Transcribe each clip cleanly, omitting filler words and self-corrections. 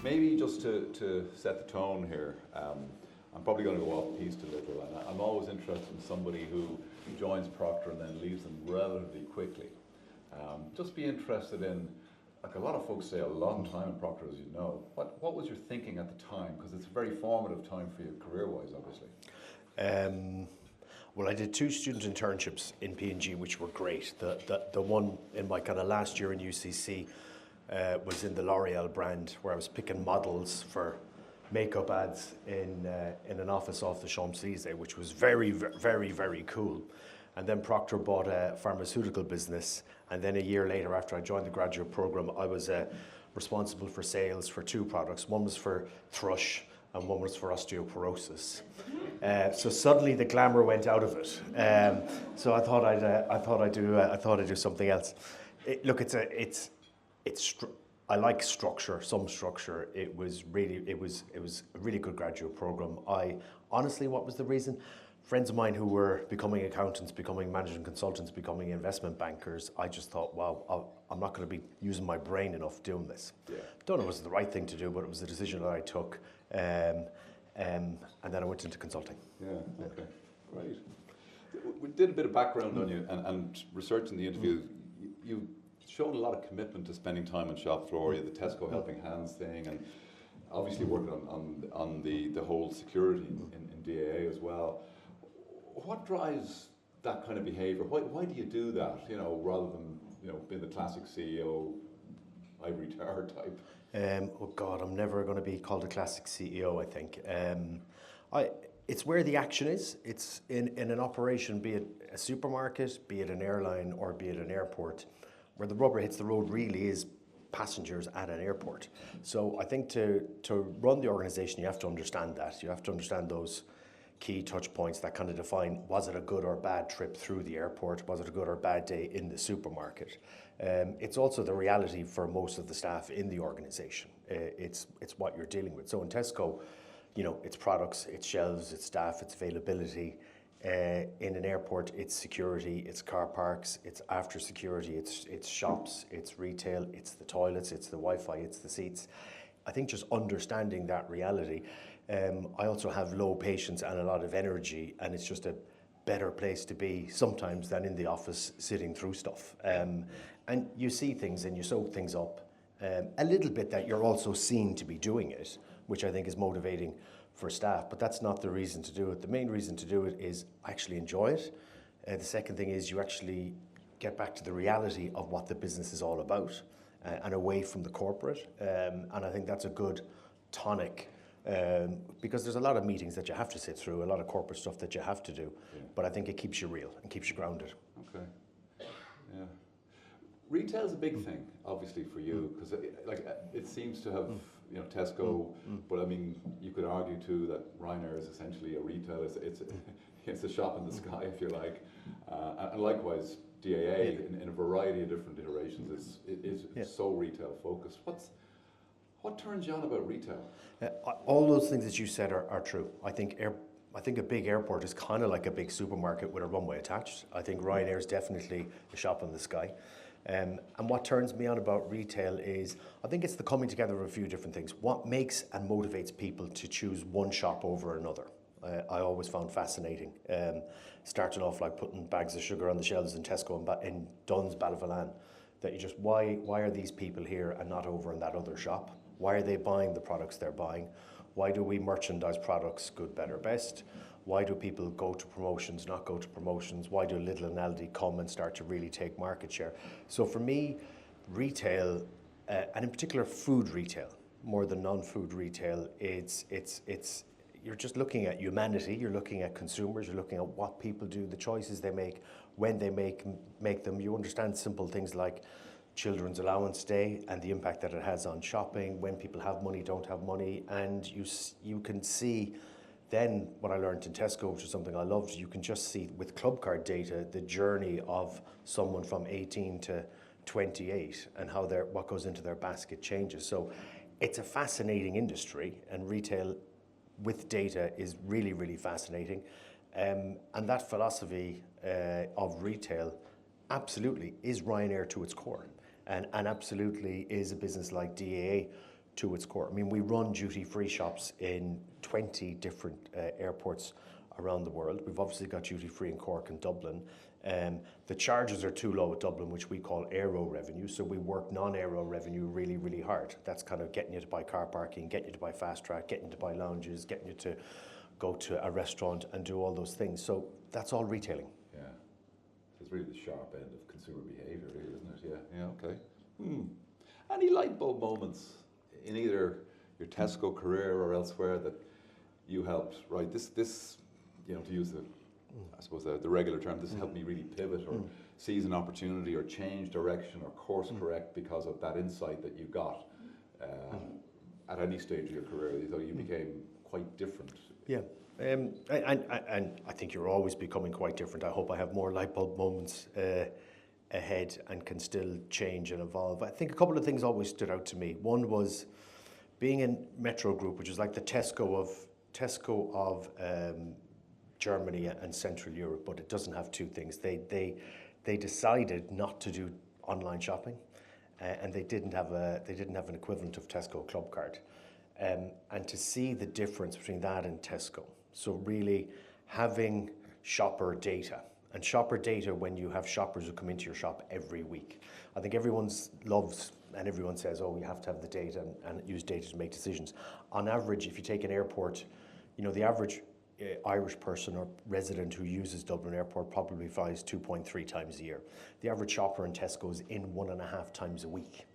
maybe just to set the tone here, I'm probably going to go off piste a little, and I'm always interested in somebody who joins Procter and then leaves them relatively quickly. Just be interested in, like a lot of folks stay a long time in Procter, as you know. What was your thinking at the time? Because it's a very formative time for you career-wise, obviously. Well, I did 2 student internships in P&G, which were great. The one in my kind of last year in UCC was in the L'Oreal brand, where I was picking models for makeup ads in an office off the Champs-Élysées, which was very, very, very cool. And then Procter bought a pharmaceutical business, and then a year later, after I joined the graduate program, I was responsible for sales for 2 products. One was for thrush, and one was for osteoporosis. So suddenly the glamour went out of it. So I thought I'd do something else. I like structure, some structure. It was a really good graduate program. Honestly, what was the reason? Friends of mine who were becoming accountants, becoming management consultants, becoming investment bankers, I just thought, wow, I'm not going to be using my brain enough doing this. Yeah. Don't know if it was the right thing to do, but it was the decision that I took. And then I went into consulting. Yeah, okay, great. We did a bit of background on you and researching the interview. You've shown a lot of commitment to spending time on shop floor. You had the Tesco Helping Hands thing, and obviously working on the whole security in DAA as well. What drives that kind of behaviour? Why do you do that? Rather than being the classic CEO, ivory tower type. Oh God, I'm never going to be called a classic CEO. I think it's where the action is. It's in an operation, be it a supermarket, be it an airline, or be it an airport, where the rubber hits the road. Really is passengers at an airport. So I think to run the organisation, you have to understand that. You have to understand those key touch points that kind of define, was it a good or bad trip through the airport? Was it a good or bad day in the supermarket? It's also the reality for most of the staff in the organisation. It's what you're dealing with. So in Tesco, it's products, it's shelves, it's staff, it's availability. In an airport, it's security, it's car parks, it's after security, it's shops, it's retail, it's the toilets, it's the Wi-Fi, it's the seats. I think just understanding that reality. I also have low patience and a lot of energy, and it's just a better place to be sometimes than in the office sitting through stuff. And you see things and you soak things up a little bit, that you're also seen to be doing it, which I think is motivating for staff, but that's not the reason to do it. The main reason to do it is I actually enjoy it. The second thing is you actually get back to the reality of what the business is all about and away from the corporate. And I think that's a good tonic. Because there's a lot of meetings that you have to sit through, a lot of corporate stuff that you have to do, but I think it keeps you real and keeps you grounded. Okay, yeah. Retail's a big thing, obviously, for you, because it seems to have, Tesco, but I mean, you could argue too that Ryanair is essentially a retail. It's a shop in the sky, if you like, and likewise DAA in a variety of different iterations is so retail focused. What turns you on about retail? All those things that you said are true. I think a big airport is kind of like a big supermarket with a runway attached. I think Ryanair is definitely a shop in the sky. And what turns me on about retail is, I think it's the coming together of a few different things. What makes and motivates people to choose one shop over another? I always found fascinating. Starting off like putting bags of sugar on the shelves in Tesco in Dunn's Ballyvolane. That you just, why are these people here and not over in that other shop? Why are they buying the products they're buying? Why do we merchandise products good, better, best? Why do people go to promotions, not go to promotions? Why do Lidl and Aldi come and start to really take market share? So for me, retail, and in particular food retail, more than non-food retail, you're just looking at humanity, you're looking at consumers, you're looking at what people do, the choices they make, when they make them. You understand simple things like Children's Allowance Day and the impact that it has on shopping, when people have money, don't have money, and you can see then what I learned in Tesco, which is something I loved. You can just see with club card data the journey of someone from 18 to 28 and how what goes into their basket changes. So it's a fascinating industry, and retail with data is really, really fascinating. And that philosophy of retail absolutely is Ryanair to its core. And absolutely is a business like DAA to its core. I mean, we run duty-free shops in 20 different airports around the world. We've obviously got duty-free in Cork and Dublin. The charges are too low at Dublin, which we call aero revenue, so we work non-aero revenue really, really hard. That's kind of getting you to buy car parking, getting you to buy fast track, getting you to buy lounges, getting you to go to a restaurant and do all those things. So that's all retailing. Yeah. So it's really the sharp end of consumer behaviour, really, isn't it? Yeah, yeah, okay. Any light bulb moments in either your Tesco career or elsewhere that you helped, right? This, you know, to use the, I suppose the regular term, this helped me really pivot or seize an opportunity or change direction or course correct because of that insight that you got at any stage of your career. So you became quite different. Yeah, and I think you're always becoming quite different. I hope I have more light bulb moments ahead and can still change and evolve. I think a couple of things always stood out to me. One was being in Metro Group, which is like the Tesco of Germany and Central Europe, but it doesn't have two things. They decided not to do online shopping, and they didn't have an equivalent of Tesco Club Card, and to see the difference between that and Tesco. So really having shopper data. And shopper data when you have shoppers who come into your shop every week. I think everyone loves and everyone says, oh, you have to have the data and use data to make decisions. On average, if you take an airport, you know, the average Irish person or resident who uses Dublin Airport probably flies 2.3 times a year. The average shopper in Tesco is in 1.5 times a week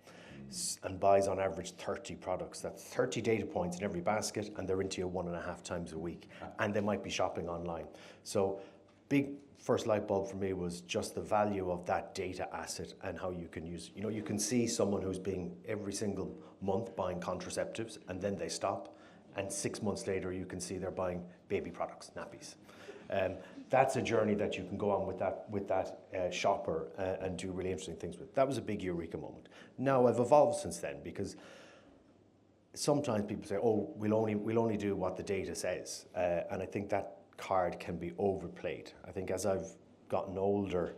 and buys on average 30 products. That's 30 data points in every basket, and they're into you 1.5 times a week. And they might be shopping online. So big first light bulb for me was just the value of that data asset and how you can use, you know, you can see someone who's been every single month buying contraceptives and then they stop, and 6 months later you can see they're buying baby products, nappies. That's a journey that you can go on with that shopper and do really interesting things with. That was a big eureka moment. Now I've evolved since then, because sometimes people say, oh, we'll only do what the data says, and I think that card can be overplayed. I think as I've gotten older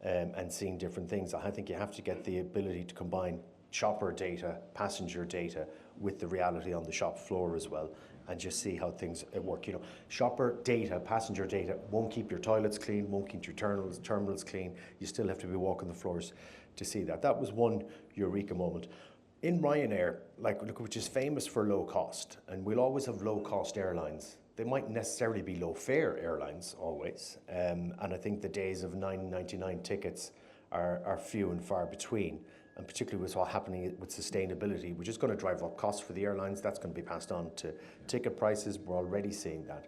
and seen different things, I think you have to get the ability to combine shopper data, passenger data with the reality on the shop floor as well, and just see how things work. You know, shopper data, passenger data won't keep your toilets clean, won't keep your terminals clean. You still have to be walking the floors to see that. That was one eureka moment. In Ryanair, which is famous for low cost, and we'll always have low cost airlines. They might necessarily be low fare airlines always, and I think the days of $9.99 tickets are few and far between, and particularly with what's happening with sustainability, which is going to drive up costs for the airlines. That's going to be passed on to ticket prices. We're already seeing that.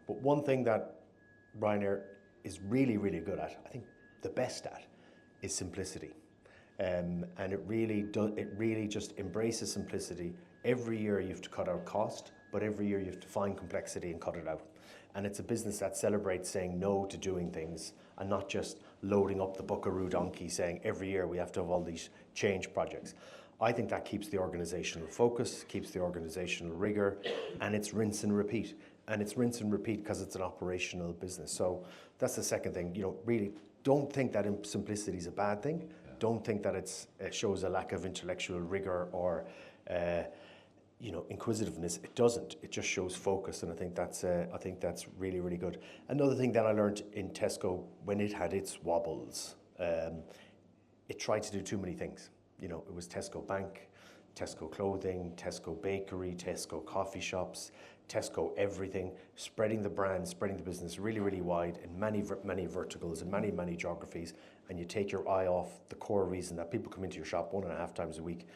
But one thing that Ryanair is really, really good at, I think the best at, is simplicity. And it really just embraces simplicity. Every year you have to cut out cost, but every year you have to find complexity and cut it out. And it's a business that celebrates saying no to doing things and not just loading up the buckaroo donkey saying every year we have to have all these change projects. I think that keeps the organizational focus, keeps the organizational rigor, and it's rinse and repeat. And it's rinse and repeat because it's an operational business. So that's the second thing. You know, really don't think that simplicity is a bad thing. Yeah. Don't think that it shows a lack of intellectual rigor or inquisitiveness. It doesn't. It just shows focus, and I think that's really, really good. Another thing that I learned in Tesco when it had its wobbles, it tried to do too many things. You know, it was Tesco Bank, Tesco Clothing, Tesco Bakery, Tesco Coffee Shops, Tesco Everything, spreading the brand, spreading the business really, really wide in many verticals and many geographies, and you take your eye off the core reason that people come into your shop 1.5 times a week.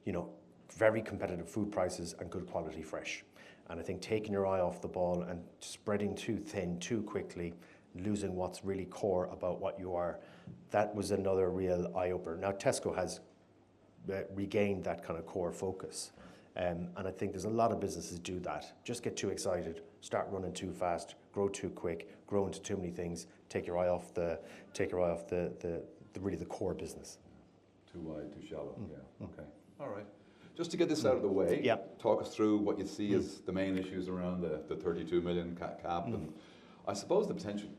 You know, very competitive food prices and good quality fresh. And I think taking your eye off the ball and spreading too thin too quickly, losing what's really core about what you are, that was another real eye-opener. Now Tesco has regained that kind of core focus. And I think there's a lot of businesses do that. Just get too excited, start running too fast, grow too quick, grow into too many things, take your eye off the really the core business. Too wide, too shallow. Yeah. Okay. All right. Just to get this out of the way, talk us through what you see as the main issues around the 32 million cap, and I suppose the potential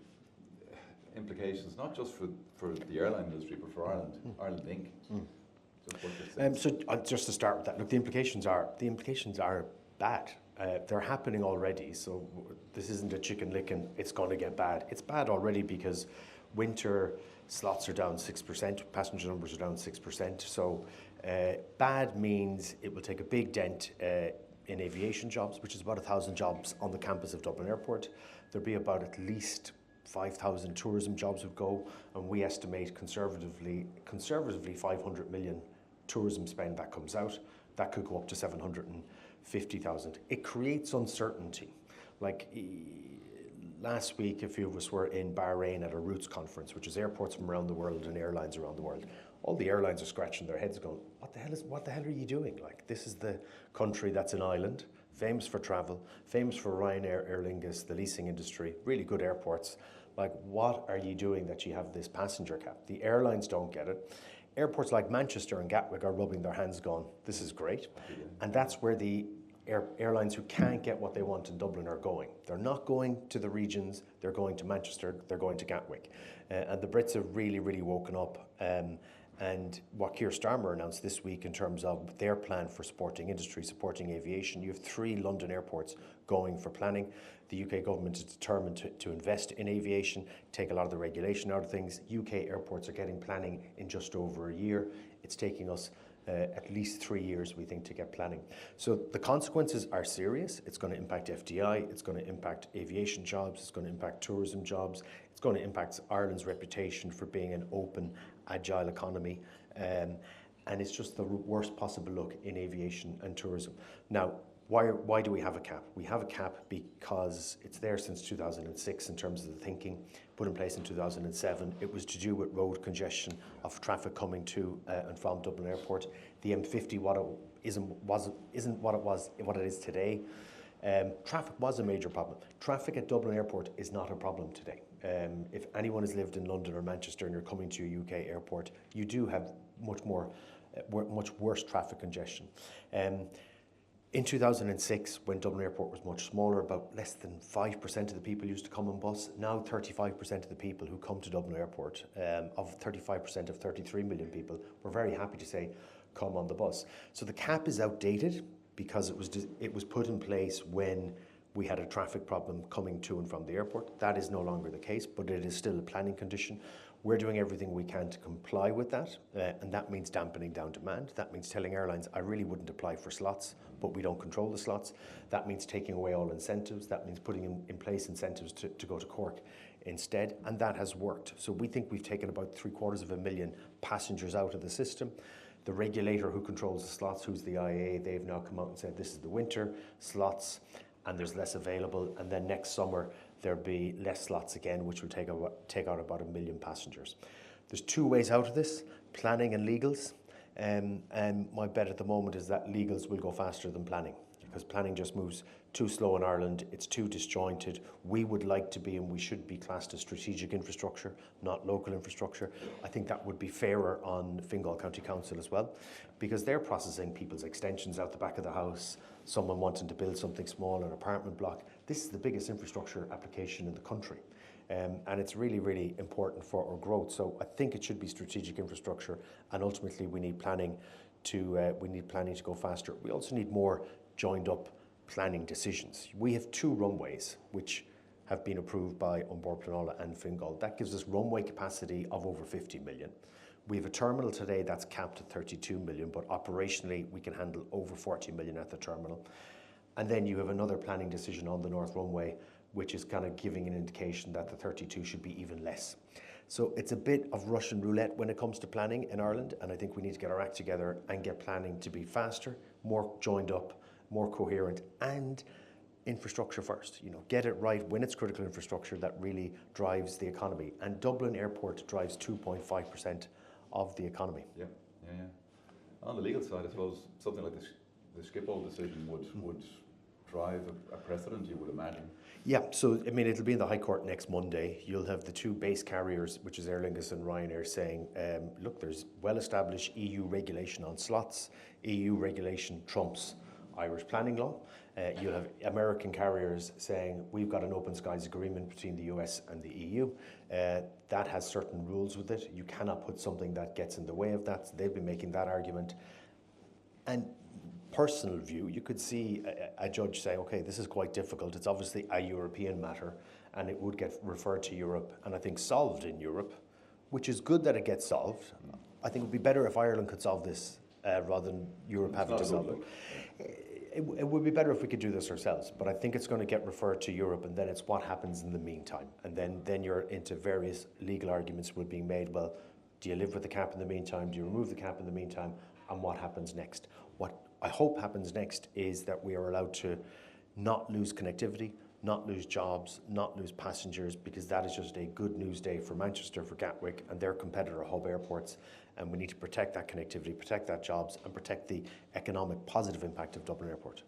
implications, not just for the airline industry, but for Ireland Inc. Just what you're saying. Just to start with that, look, the implications are bad. They're happening already. So this isn't a chicken lick and it's going to get bad. It's bad already because winter slots are down 6%, passenger numbers are down 6%. So bad means it will take a big dent in aviation jobs, which is about 1,000 jobs on the campus of Dublin Airport. There'll be about at least 5,000 tourism jobs would go, and we estimate conservatively 500 million tourism spend that comes out. That could go up to 750,000. It creates uncertainty. Like last week, a few of us were in Bahrain at a Roots conference, which is airports from around the world and airlines around the world. All the airlines are scratching their heads going, what the hell are you doing? Like, this is the country that's an island, famous for travel, famous for Ryanair, Aer Lingus, the leasing industry, really good airports. Like, what are you doing that you have this passenger cap? The airlines don't get it. Airports like Manchester and Gatwick are rubbing their hands going, this is great. And that's where the airlines who can't get what they want in Dublin are going. They're not going to the regions, they're going to Manchester, they're going to Gatwick. And the Brits have really, really woken up. And what Keir Starmer announced this week in terms of their plan for supporting industry, supporting aviation, you have 3 London airports going for planning. The UK government is determined to invest in aviation, take a lot of the regulation out of things. UK airports are getting planning in just over a year. It's taking us at least 3 years, we think, to get planning. So the consequences are serious. It's going to impact FDI, it's going to impact aviation jobs, it's going to impact tourism jobs, it's going to impact Ireland's reputation for being an open, agile economy. And it's just the worst possible look in aviation and tourism. Now, why do we have a cap? We have a cap because it's there since 2006 in terms of the thinking, put in place in 2007. It was to do with road congestion of traffic coming to and from Dublin Airport. The M50 isn't what it is today. Traffic was a major problem. Traffic at Dublin Airport is not a problem today. If anyone has lived in London or Manchester and you're coming to a UK airport, you do have much worse traffic congestion. In 2006, when Dublin Airport was much smaller, about less than 5% of the people used to come on bus. Now 35% of the people who come to Dublin Airport, of 35% of 33 million people, we're very happy to say, come on the bus. So the cap is outdated because it was put in place when we had a traffic problem coming to and from the airport. That is no longer the case, but it is still a planning condition. We're doing everything we can to comply with that, and that means dampening down demand. That means telling airlines, I really wouldn't apply for slots, but we don't control the slots. That means taking away all incentives. That means putting in place incentives to go to Cork instead, and that has worked. So we think we've taken about 750,000 passengers out of the system. The regulator who controls the slots, who's the IAA, they've now come out and said this is the winter slots, and there's less available, and then next summer there'll be less slots again, which will take out about 1 million passengers. There's 2 ways out of this, planning and legals. And my bet at the moment is that legals will go faster than planning, because planning just moves too slow in Ireland. It's too disjointed. We would like to be, and we should be, classed as strategic infrastructure, not local infrastructure. I think that would be fairer on Fingal County Council as well, because they're processing people's extensions out the back of the house, someone wanting to build something small, an apartment block. This is the biggest infrastructure application in the country. And it's really, really important for our growth. So I think it should be strategic infrastructure, and ultimately we need planning to go faster. We also need more joined up planning decisions. We have 2 runways which have been approved by Onboard Planola and Fingal. That gives us runway capacity of over 50 million. We have a terminal today that's capped at 32 million, but operationally we can handle over 40 million at the terminal. And then you have another planning decision on the North Runway, which is kind of giving an indication that the 32 should be even less. So it's a bit of Russian roulette when it comes to planning in Ireland, and I think we need to get our act together and get planning to be faster, more joined up, more coherent, and infrastructure first. Get it right when it's critical infrastructure that really drives the economy. And Dublin Airport drives 2.5% of the economy. Yeah. On the legal side, I suppose something like the Schiphol decision would drive a precedent, you would imagine. Yeah, so it'll be in the High Court next Monday. You'll have the 2 base carriers, which is Aer Lingus and Ryanair, saying, look, there's well-established EU regulation on slots. EU regulation trumps Irish planning law. You have American carriers saying we've got an open skies agreement between the US and the EU. That has certain rules with it. You cannot put something that gets in the way of that. So they've been making that argument. And personal view, you could see a judge say, okay, this is quite difficult. It's obviously a European matter and it would get referred to Europe and I think solved in Europe, which is good that it gets solved. I think it would be better if Ireland could solve this rather than Europe having to solve it. It would be better if we could do this ourselves, but I think it's going to get referred to Europe and then it's what happens in the meantime. And then you're into various legal arguments would be made. Well, do you live with the cap in the meantime? Do you remove the cap in the meantime? And what happens next? What I hope happens next is that we are allowed to not lose connectivity, not lose jobs, not lose passengers, because that is just a good news day for Manchester, for Gatwick and their competitor hub airports. And we need to protect that connectivity, protect that jobs, and protect the economic positive impact of Dublin Airport.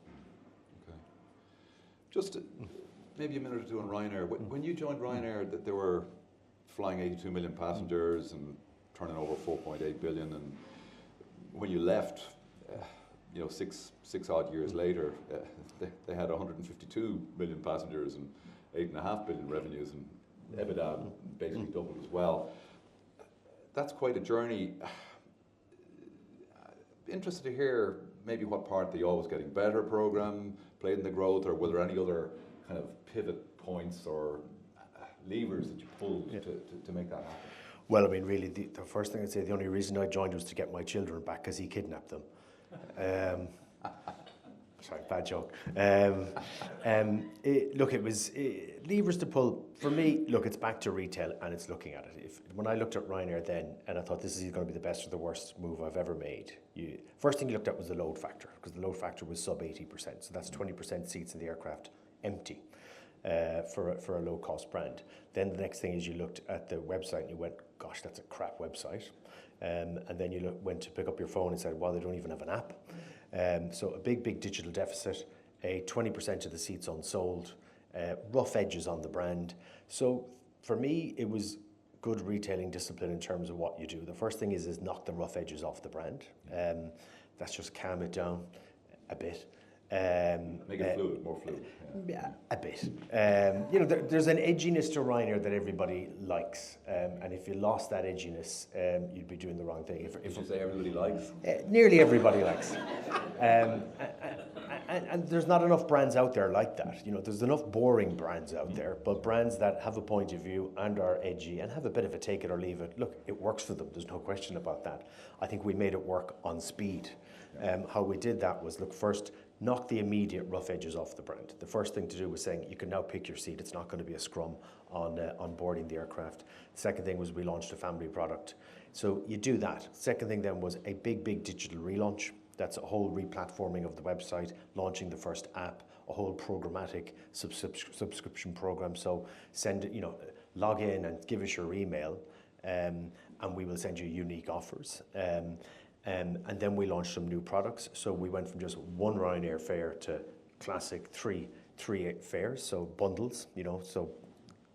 Okay. Just maybe a minute or two on Ryanair. When you joined Ryanair, that they were flying 82 million passengers and turning over 4.8 billion, and when you left, six odd years later, they had 152 million passengers and 8.5 billion revenues, and EBITDA basically doubled as well. That's quite a journey. Interested to hear maybe what part the Always Getting Better program played in the growth, or were there any other kind of pivot points or levers that you pulled to make that happen? Well, I mean, really, the first thing I'd say, the only reason I joined was to get my children back because he kidnapped them. Sorry, bad joke. It was levers to pull. For me, look, it's back to retail and it's looking at it. When I looked at Ryanair then, and I thought this is going to be the best or the worst move I've ever made. First thing you looked at was the load factor, because the load factor was sub 80%. So that's 20% seats in the aircraft empty for a low-cost brand. Then the next thing is you looked at the website and you went, gosh, that's a crap website. And then you went to pick up your phone and said, well, they don't even have an app. So a big digital deficit, 20% of the seats unsold, rough edges on the brand. So for me, it was good retailing discipline in terms of what you do. The first thing is knock the rough edges off the brand. That's just calm it down a bit. Make it fluid, more fluid. Yeah, a bit. There's an edginess to Ryanair that everybody likes, and if you lost that edginess, you'd be doing the wrong thing. If you say everybody likes? Nearly everybody likes. And there's not enough brands out there like that. There's enough boring brands out there, but brands that have a point of view and are edgy and have a bit of a take it or leave it. Look, it works for them. There's no question about that. I think we made it work on speed. How we did that was, look, first, knock the immediate rough edges off the brand. The first thing to do was saying you can now pick your seat. It's not going to be a scrum on boarding the aircraft. The second thing was we launched a family product. So you do that. Second thing then was a big digital relaunch. That's a whole replatforming of the website, launching the first app, a whole programmatic subscription program. So log in and give us your email, and we will send you unique offers. And then we launched some new products. So we went from just one Ryanair fare to classic three fares, so bundles, so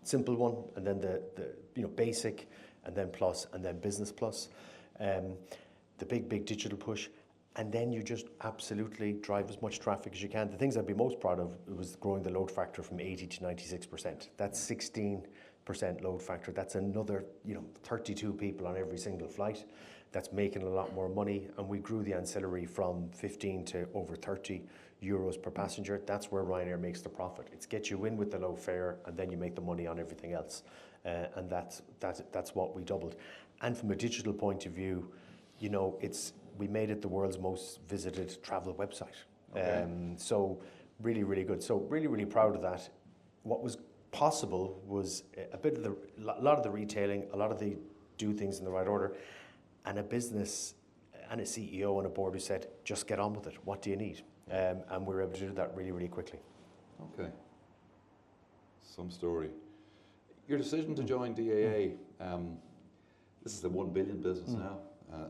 simple one, and then the basic, and then plus, and then business plus. The big digital push. And then you just absolutely drive as much traffic as you can. The things I'd be most proud of was growing the load factor from 80 to 96%. That's 16% load factor. That's another, 32 people on every single flight. That's making a lot more money. And we grew the ancillary from 15 to over 30 euros per passenger. That's where Ryanair makes the profit. It's get you in with the low fare and then you make the money on everything else. And that's what we doubled. And from a digital point of view, we made it the world's most visited travel website. Okay. So really good. So really proud of that. What was possible was a lot of the retailing, a lot of the do things in the right order, and a business and a CEO and a board who said, just get on with it. What do you need? And we were able to do that really quickly. Okay. Some story. Your decision to join DAA, this is a 1 billion business now.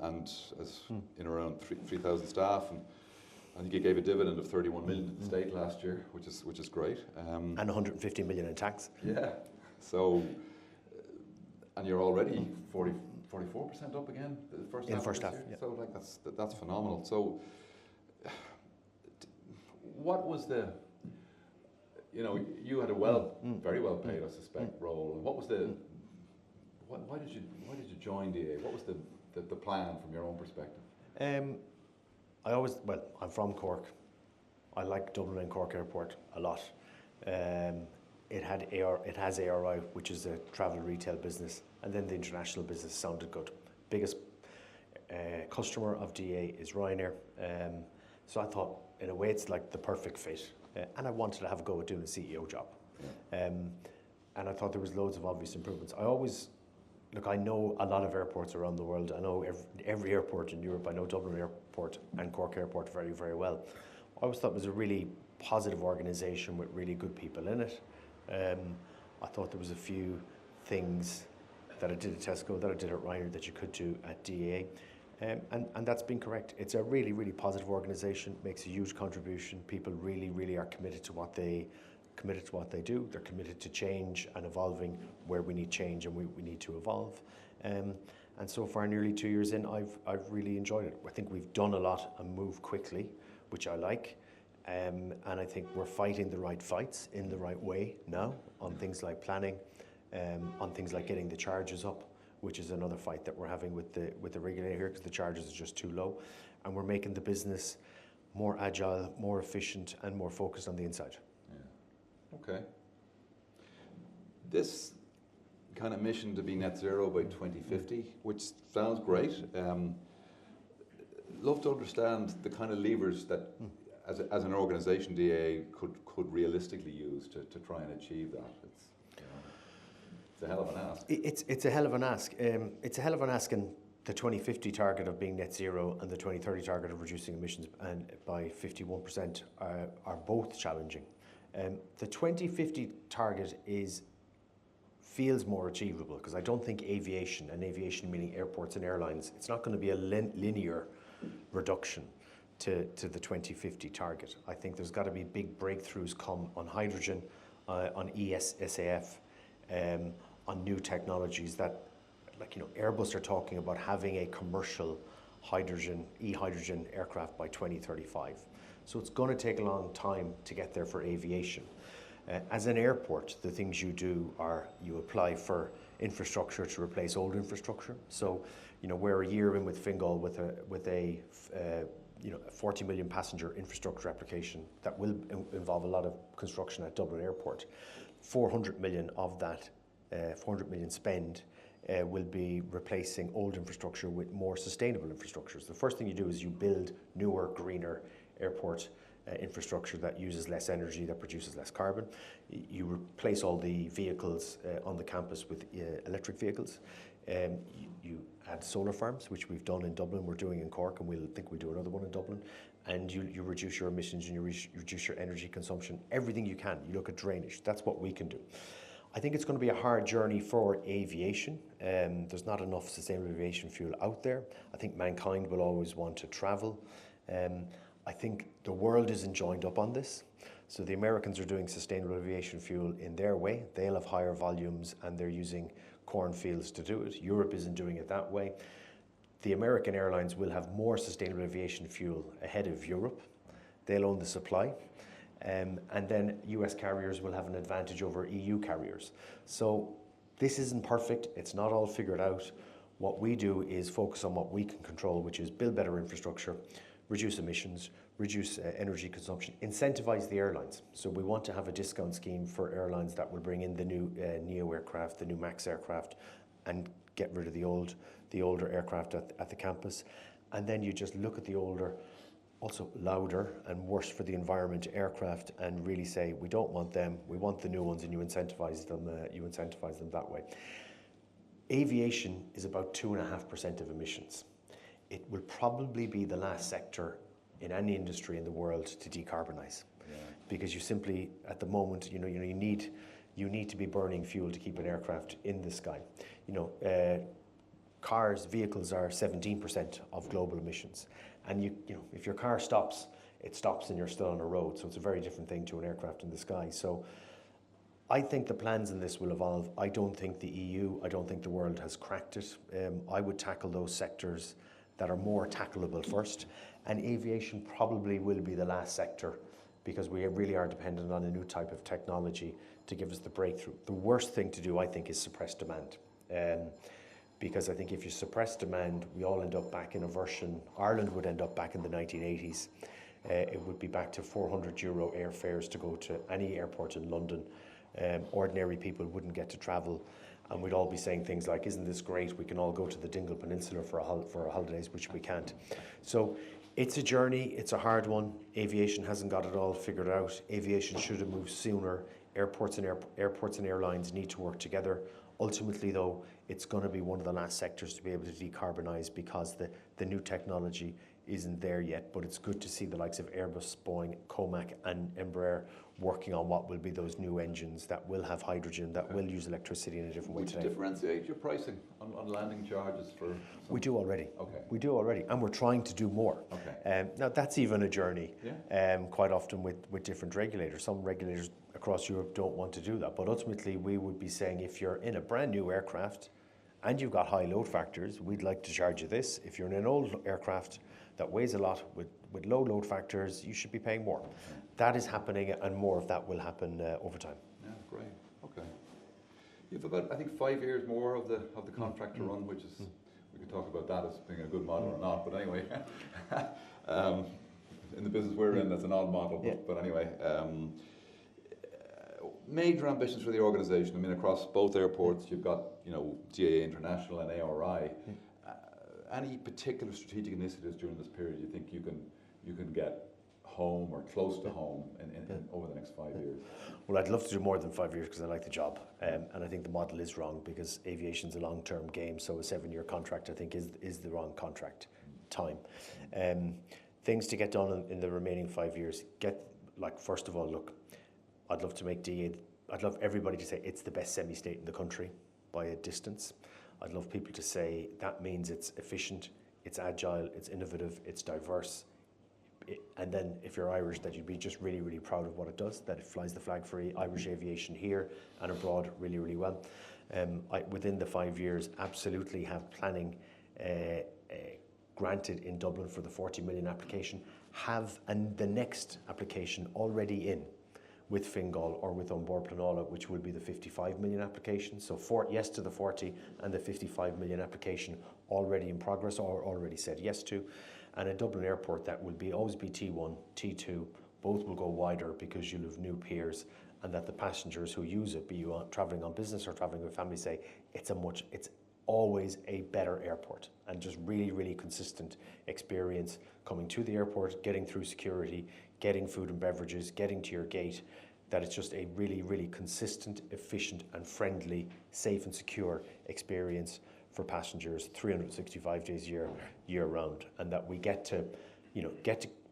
And as in around 3,000 staff, and I think you gave a dividend of 31 million to the state last year, which is great. And 150 million in tax. Yeah. So, and you're already 44% up again the first half. Yeah. So that's phenomenal. So, what was the, you had a very well paid, I suspect, role. And what was the, why did you join DA? What was the plan from your own perspective? I'm from Cork. I like Dublin and Cork Airport a lot. It has ARI, which is a travel retail business, and then the international business sounded good. Biggest customer of DA is Ryanair. So I thought, in a way, it's like the perfect fit. And I wanted to have a go at doing a CEO job. Yeah. And I thought there was loads of obvious improvements. I know a lot of airports around the world. I know every airport in Europe. I know Dublin Airport and Cork Airport very, very well. I always thought it was a really positive organisation with really good people in it. I thought there was a few things that I did at Tesco, that I did at Ryanair, that you could do at DAA. And that's been correct. It's a really, really positive organisation, makes a huge contribution. People really, really are committed to what they do. They're committed to change and evolving where we need change and we need to evolve. And so far, nearly 2 years in, I've really enjoyed it. I think we've done a lot and moved quickly, which I like. And I think we're fighting the right fights in the right way now on things like planning, on things like getting the charges up, which is another fight that we're having with the regulator here because the charges are just too low. And we're making the business more agile, more efficient, and more focused on the inside. Yeah. Okay. This kind of mission to be net zero by 2050, which sounds great. Love to understand the kind of levers that, as an organisation, DA could realistically use to try and achieve that. It's a hell of an ask. It's a hell of an ask. It's a hell of an ask, and the 2050 target of being net zero and the 2030 target of reducing emissions by 51% are both challenging. The 2050 target feels more achievable because I don't think aviation meaning airports and airlines, it's not going to be a linear reduction to the 2050 target. I think there's got to be big breakthroughs come on hydrogen, on SAF, on new technologies that, Airbus are talking about having a commercial e-hydrogen aircraft by 2035. So it's going to take a long time to get there for aviation. As an airport, the things you do are you apply for infrastructure to replace old infrastructure. So, we're a year in with Fingal with a 40 million passenger infrastructure application that will involve a lot of construction at Dublin Airport. 400 million of that, 400 million spend will be replacing old infrastructure with more sustainable infrastructures. The first thing you do is you build newer, greener airport infrastructure that uses less energy, that produces less carbon. You replace all the vehicles on the campus with electric vehicles. You add solar farms, which we've done in Dublin, we're doing in Cork, and we'll do another one in Dublin. And you reduce your emissions and you reduce your energy consumption, everything you can. You look at drainage, that's what we can do. I think it's going to be a hard journey for aviation. There's not enough sustainable aviation fuel out there. I think mankind will always want to travel. I think the world isn't joined up on this. So the Americans are doing sustainable aviation fuel in their way. They'll have higher volumes and they're using cornfields to do it. Europe isn't doing it that way. The American airlines will have more sustainable aviation fuel ahead of Europe. They'll own the supply. And then US carriers will have an advantage over EU carriers. So this isn't perfect. It's not all figured out. What we do is focus on what we can control, which is build better infrastructure, reduce emissions, reduce energy consumption, incentivize the airlines. So we want to have a discount scheme for airlines that will bring in the new Neo aircraft, the new MAX aircraft, and get rid of the older aircraft at the campus. And then you just look at the older, also louder and worse for the environment aircraft, and really say, we don't want them, we want the new ones, and you incentivize them that way. Aviation is about 2.5% of emissions. It will probably be the last sector in any industry in the world to decarbonize, because you simply, at the moment, you need to be burning fuel to keep an aircraft in the sky. Vehicles are 17% of global emissions, and if your car stops, it stops and you're still on a road. So it's a very different thing to an aircraft in the sky. So I think the plans in this will evolve. I don't think the EU, I don't think the world has cracked it. I would tackle those sectors that are more tackleable first, and aviation probably will be the last sector because we really are dependent on a new type of technology to give us the breakthrough. The worst thing to do, I think, is suppress demand. Because I think if you suppress demand, we all end up back in a version. Ireland would end up back in the 1980s. It would be back to €400 airfares to go to any airport in London. Ordinary people wouldn't get to travel, and we'd all be saying things like, isn't this great? We can all go to the Dingle Peninsula for our holidays, which we can't. So it's a journey, it's a hard one. Aviation hasn't got it all figured out. Aviation should have moved sooner. Airports and airlines need to work together. Ultimately, though, it's going to be one of the last sectors to be able to decarbonise because the new technology isn't there yet. But it's good to see the likes of Airbus, Boeing, Comac and Embraer working on what will be those new engines that will have hydrogen, that will use electricity in a different way today. Would you differentiate your pricing on landing charges for some? We do already. Okay. We do already, and we're trying to do more. Okay. Now, that's even a journey, yeah. quite often with different regulators. Some regulators across Europe don't want to do that, but ultimately we would be saying if you're in a brand new aircraft and you've got high load factors, we'd like to charge you this. If you're in an old aircraft that weighs a lot with low load factors, you should be paying more. Okay. That is happening, and more of that will happen over time. Yeah, great. Okay. You've about, I think, 5 years more of the contract to run, which is, we could talk about that as being a good model or not, but anyway, in the business we're in, that's an odd model, but anyway. Major ambitions for the organisation. I mean, across both airports, you've got, GAA International and ARI. Any particular strategic initiatives during this period you think you can get home or close to home in over the next 5 years? Well, I'd love to do more than 5 years because I like the job, and I think the model is wrong because aviation's a long-term game. So a 7-year contract, I think, is the wrong contract time. Things to get done in the remaining 5 years. First of all, look, I'd love to make DA. I'd love everybody to say it's the best semi-state in the country by a distance. I'd love people to say that means it's efficient, it's agile, it's innovative, it's diverse. And then if you're Irish, that you'd be just really, really proud of what it does, that it flies the flag for Irish aviation here and abroad really, really well. Within the 5 years, absolutely have planning granted in Dublin for the 40 million application, and the next application already in with Fingal or with Onboard Planola, which will be the 55 million application. So yes to the 40 and the 55 million application already in progress or already said yes to. And a Dublin airport that will always be T1, T2, both will go wider because you'll have new piers, and that the passengers who use it, be you travelling on business or travelling with family, say it's always a better airport, and just really, really consistent experience coming to the airport, getting through security, getting food and beverages, getting to your gate, that it's just a really, really consistent, efficient and friendly, safe and secure experience for passengers 365 days year round, and that we get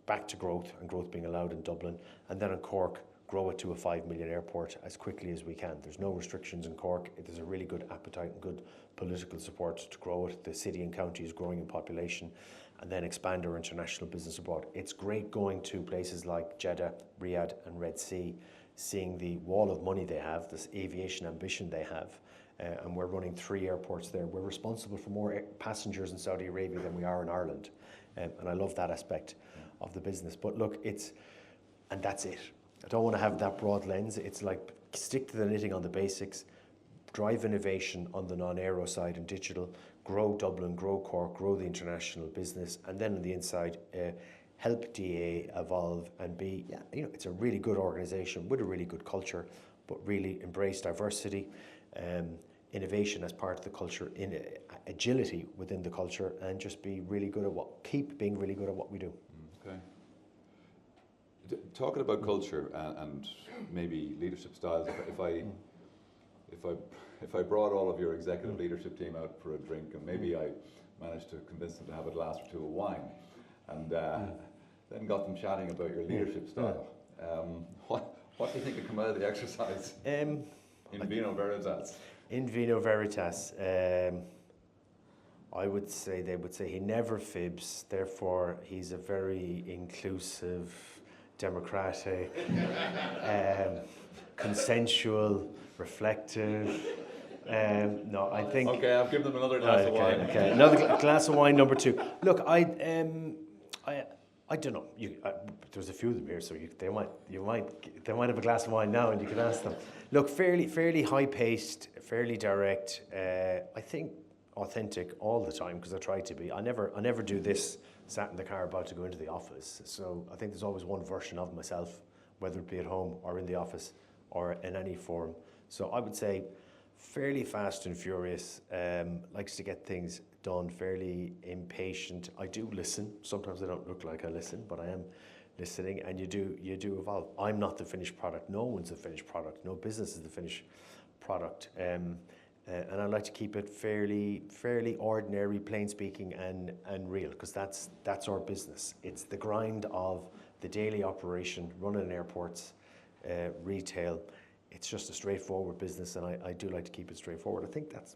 back to growth, and growth being allowed in Dublin, and then in Cork, grow it to a 5 million airport as quickly as we can. There's no restrictions in Cork. There's a really good appetite and good political support to grow it. The city and county is growing in population, and then expand our international business abroad. It's great going to places like Jeddah, Riyadh and Red Sea, seeing the wall of money they have, this aviation ambition they have, and we're running 3 airports there. We're responsible for more passengers in Saudi Arabia than we are in Ireland, and I love that aspect of the business. But look, and that's it. I don't want to have that broad lens. It's like stick to the knitting on the basics, drive innovation on the non-aero side and digital, grow Dublin, grow Cork, grow the international business, and then on the inside, help DA evolve and be, it's a really good organisation with a really good culture, but really embrace diversity, innovation as part of the culture, agility within the culture, and just be really good keep being really good at what we do. Okay. Talking about culture and maybe leadership styles, if I brought all of your executive leadership team out for a drink, and maybe I managed to convince them to have a glass or two of wine, and then got them chatting about your leadership style, what do you think would come out of the exercise? In vino veritas. In vino veritas. I would say they would say he never fibs, therefore he's a very inclusive, democratic, consensual, reflective. No, I think. Okay, I'll give them another glass of wine. Okay, another glass of wine, number 2. Look, I don't know. There's a few of them here, so they might have a glass of wine now, and you can ask them. Look, fairly high-paced, fairly direct. I think authentic all the time because I try to be. I never do this sat in the car about to go into the office. So I think there's always one version of myself, whether it be at home or in the office or in any form. So I would say fairly fast and furious. Likes to get things done. Fairly impatient. I do listen. Sometimes I don't look like I listen, but I am listening. And you do evolve. I'm not the finished product. No one's the finished product. No business is the finished product. And I like to keep it fairly ordinary, plain speaking, and real, because that's our business. It's the grind of the daily operation, running airports, retail. It's just a straightforward business, and I do like to keep it straightforward. I think that's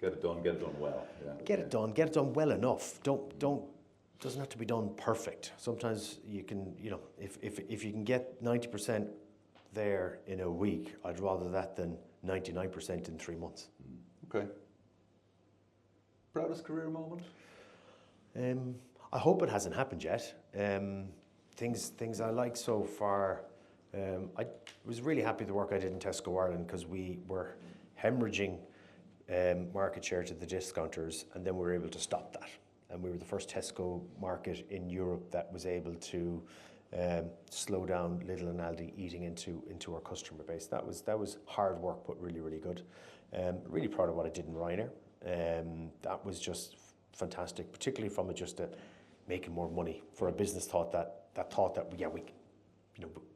get it done well. Yeah. Get it done well enough. Doesn't have to be done perfect. Sometimes you can, if you can get 90% there in a week, I'd rather that than 99% in 3 months. Okay. Proudest career moment? I hope it hasn't happened yet. Things I like so far. I was really happy with the work I did in Tesco Ireland because we were hemorrhaging market share to the discounters, and then we were able to stop that. And we were the first Tesco market in Europe that was able to slow down Lidl and Aldi eating into our customer base. That was hard work, but really, really good. Really proud of what I did in Ryanair. That was just fantastic, particularly from making more money for a business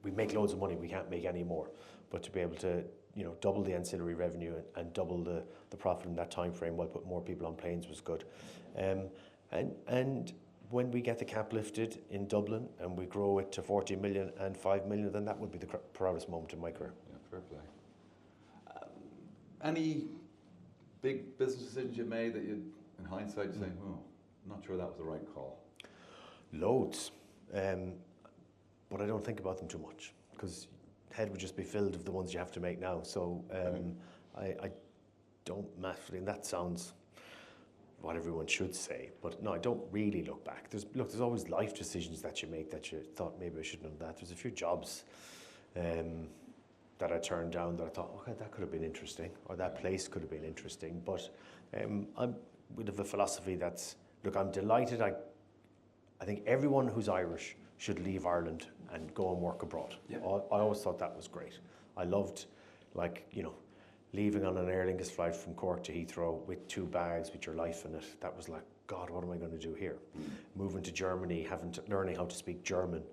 we make loads of money, we can't make any more. But to be able to double the ancillary revenue and double the profit in that time frame while put more people on planes was good. And when we get the cap lifted in Dublin and we grow it to 40 million and 5 million, then that would be the proudest moment in my career. Yeah, fair play. Any big business decisions you made that you, in hindsight, say, I'm not sure that was the right call? Loads. But I don't think about them too much because head would just be filled of the ones you have to make now. So I don't massively, and that sounds what everyone should say, but no, I don't really look back. There's always life decisions that you make that you thought maybe I shouldn't have done that. There's a few jobs that I turned down that I thought, okay, that could have been interesting, or that place could have been interesting. But I'm with a philosophy that's, look, I'm delighted. I think everyone who's Irish should leave Ireland and go and work abroad. Yeah. I always thought that was great. I loved, leaving on an Aer Lingus flight from Cork to Heathrow with 2 bags with your life in it. That was like, God, what am I going to do here? Moving to Germany, learning how to speak German.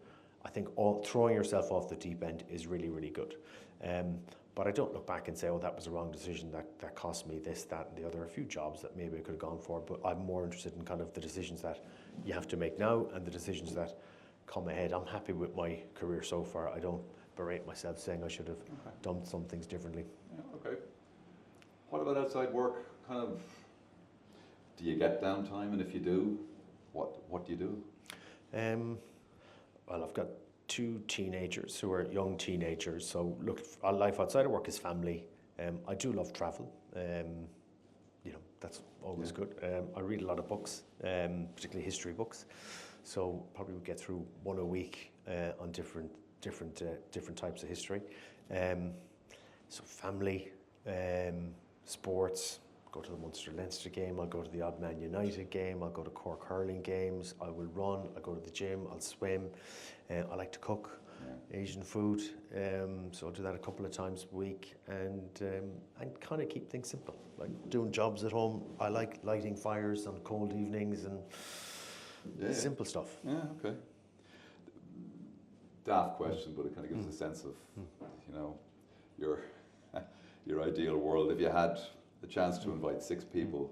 I think throwing yourself off the deep end is really, really good. But I don't look back and say, oh, that was a wrong decision, that cost me this, that, and the other. A few jobs that maybe I could have gone for, but I'm more interested in kind of the decisions that you have to make now and the decisions that come ahead. I'm happy with my career so far. I don't berate myself saying I should have done some things differently. Yeah, okay. What about outside work? Kind of, do you get downtime? And if you do, what do you do? Well, I've got 2 teenagers who are young teenagers. So look, our life outside of work is family. I do love travel. That's always good. I read a lot of books, particularly history books. So probably we get through 1 a week on different types of history. So family, sports. Go to the Munster-Leinster game. I'll go to the Odd Man United game. I'll go to Cork hurling games. I will run. I'll go to the gym. I'll swim. I like to cook Asian food. So I'll do that a couple of times a week and kind of keep things simple. Like doing jobs at home. I like lighting fires on cold evenings and simple stuff. Yeah, okay. Daft question, but it kind of gives a sense of, your ideal world. If you had the chance to invite 6 people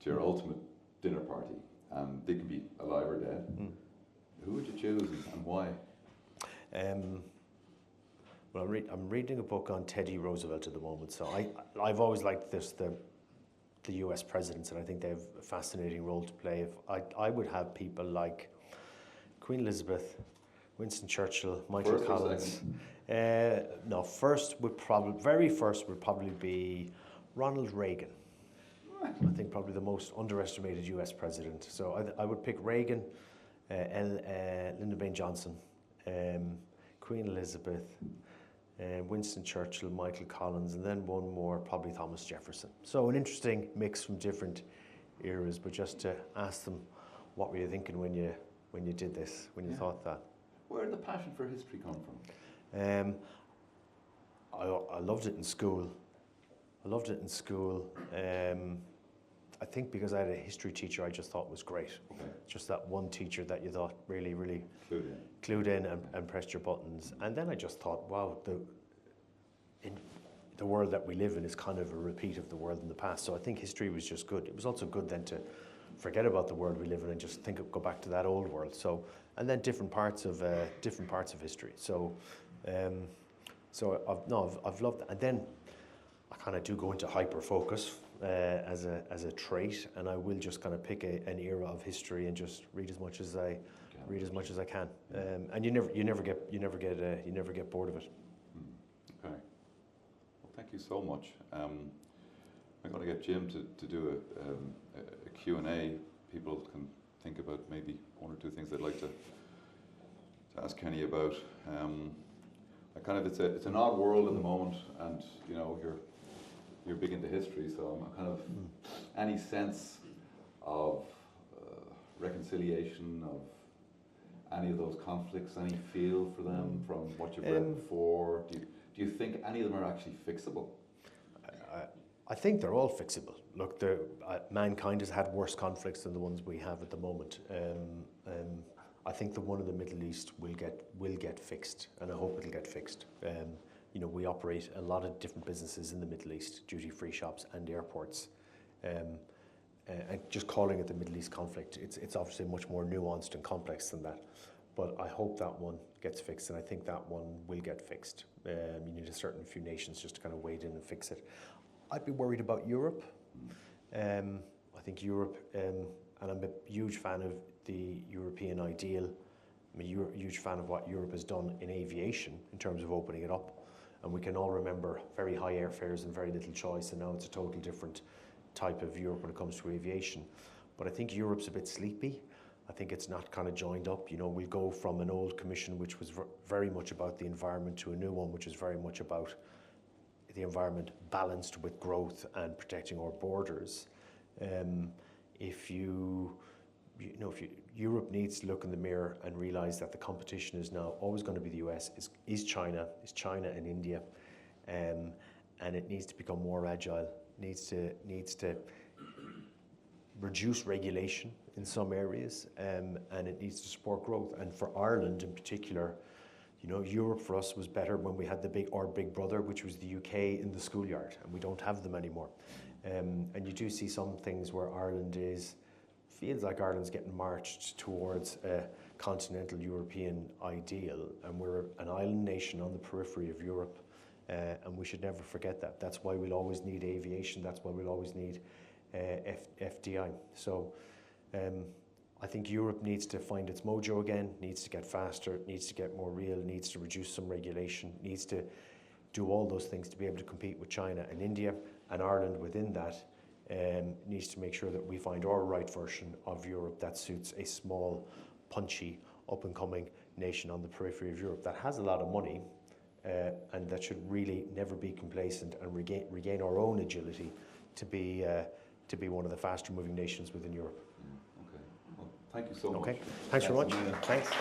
to your ultimate dinner party, and they could be alive or dead, who would you choose and why? Well, I'm reading a book on Teddy Roosevelt at the moment, so I've always liked the US presidents, and I think they have a fascinating role to play. I would have people like Queen Elizabeth, Winston Churchill, Michael Collins. No, very first would probably be Ronald Reagan. I think probably the most underestimated US president. So I would pick Reagan, Lyndon Baines Johnson, Queen Elizabeth, Winston Churchill, Michael Collins, and then one more, probably Thomas Jefferson. So an interesting mix from different eras, but just to ask them, what were you thinking when you did this, when you thought that? Where did the passion for history come from? I loved it in school. I think because I had a history teacher I just thought was great. Okay. Just that one teacher that you thought really Clued in. and pressed your buttons. And then I just thought, wow, the world that we live in is kind of a repeat of the world in the past. So I think history was just good. It was also good then to forget about the world we live in and just go back to that old world. So, and then different parts of history. So, I've loved that. And then I kind of do go into hyper focus as a trait, and I will just kind of pick an era of history and just read as much as I can. And you never get bored of it. Okay. Well, thank you so much. I'm going to get Jim to do a Q&A. People can think about maybe one or two things they'd like to ask Kenny about. It's an odd world at the moment, and you know you're big into history, so I'm kind of any sense of reconciliation of any of those conflicts, any feel for them from what you've read before? Do you think any of them are actually fixable? I think they're all fixable. Look, mankind has had worse conflicts than the ones we have at the moment. I think the one in the Middle East will get fixed, and I hope it'll get fixed. We operate a lot of different businesses in the Middle East, duty-free shops and airports. And just calling it the Middle East conflict, it's obviously much more nuanced and complex than that. But I hope that one gets fixed, and I think that one will get fixed. You need a certain few nations just to kind of wade in and fix it. I'd be worried about Europe. I think Europe, and I'm a huge fan of the European ideal. I'm a huge fan of what Europe has done in aviation in terms of opening it up. And we can all remember very high airfares and very little choice, and now it's a totally different type of Europe when it comes to aviation. But I think Europe's a bit sleepy. I think it's not kind of joined up. We'll go from an old commission which was very much about the environment to a new one which is very much about the environment balanced with growth and protecting our borders. Europe needs to look in the mirror and realize that the competition is now always going to be the US, is China and India, and it needs to become more agile, needs to reduce regulation in some areas, and it needs to support growth. And for Ireland in particular, Europe for us was better when we had our big brother, which was the UK, in the schoolyard, and we don't have them anymore. And you do see some things where feels like Ireland's getting marched towards a continental European ideal, and we're an island nation on the periphery of Europe, and we should never forget that. That's why we'll always need aviation, that's why we'll always need FDI. So I think Europe needs to find its mojo again, needs to get faster, needs to get more real, needs to reduce some regulation, needs to do all those things to be able to compete with China and India, and Ireland within that needs to make sure that we find our right version of Europe that suits a small, punchy, up-and-coming nation on the periphery of Europe that has a lot of money and that should really never be complacent and regain our own agility to be one of the faster-moving nations within Europe. Okay. Well, thank you so much. Okay. Thanks very much. Thanks.